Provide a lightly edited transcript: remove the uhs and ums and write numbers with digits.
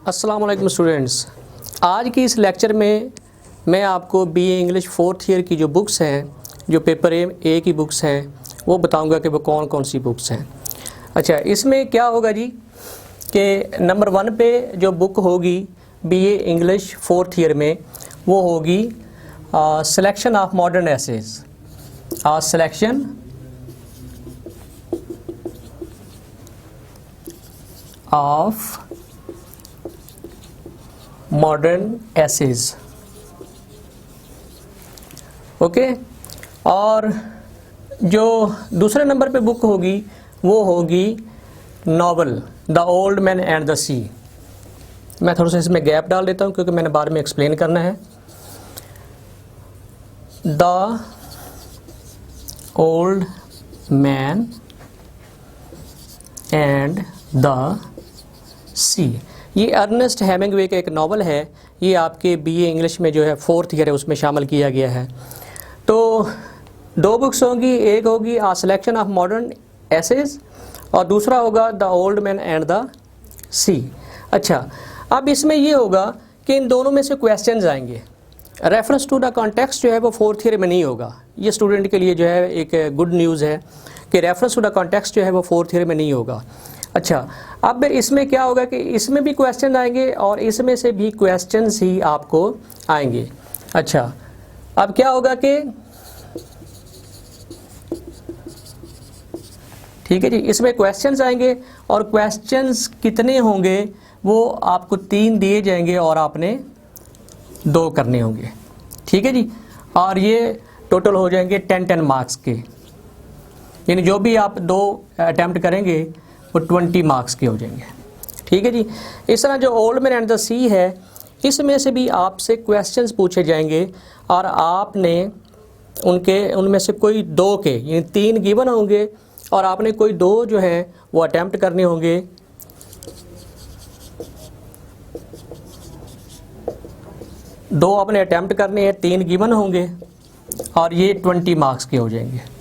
अस्सलाम वालेकुम स्टूडेंट्स। आज की इस लेक्चर में मैं आपको बीए इंग्लिश 4th ईयर की जो बुक्स हैं, जो पेपर ए की बुक्स हैं, वो बताऊंगा कि वो कौन कौन सी बुक्स हैं। अच्छा, इसमें क्या होगा जी कि नंबर 1 पे जो बुक होगी बीए इंग्लिश 4th ईयर में, वो होगी selection of modern essays. Selection of modern essays. Okay, और जो दूसरे नंबर पे बुक होगी वो होगी novel the old man and the sea. मैं थोड़ा सा इसमें गैप डाल देता हूँ क्योंकि मैंने बाद में एक्सप्लेन करना है। The old man and the sea, ये अर्नेस्ट हेमिंग्वे का एक नावल है। ये आपके बीए इंग्लिश में जो है 4th ईयर है उसमें शामिल किया गया है। तो 2 बुक्स होंगी, एक होगी a selection of modern essays और दूसरा होगा the old man and the sea. अच्छा, अब इसमें ये होगा कि इन दोनों में से क्वेश्चंस आएंगे। रेफरेंस टू द कॉन्टेक्स्ट जो है वो 4th ईयर में नहीं होगा। ये स्टूडेंट के लिए जो है एक गुड न्यूज़ है कि रेफरेंस टू द कॉन्टेक्स्ट जो है वो 4th ईयर में नहीं होगा। अच्छा, अब इसमें क्या होगा कि इसमें भी क्वेश्चन आएंगे और इसमें से भी क्वेश्चंस ही आपको आएंगे। अच्छा, अब क्या होगा कि ठीक है जी, इसमें क्वेश्चंस आएंगे और क्वेश्चंस कितने होंगे वो आपको 3 दिए जाएंगे और आपने 2 करने होंगे। ठीक है जी, और ये टोटल हो जाएंगे 10-10 मार्क्स के, यानी जो भी आप 2 अटैम्प्ट करेंगे वो 20 मार्क्स के हो जाएंगे। ठीक है जी। इस तरह जो ओल्ड मैन एंड द सी है, इसमें से भी आपसे क्वेश्चंस पूछे जाएंगे और आपने उनमें से कोई 2 के, यानी 3 गिवन होंगे और आपने कोई 2 जो हैं वो अटैम्प्ट करने होंगे। 2 आपने अटैम्प्ट करने हैं, 3 गिवन होंगे और ये 20 मार्क्स के हो जाएंगे।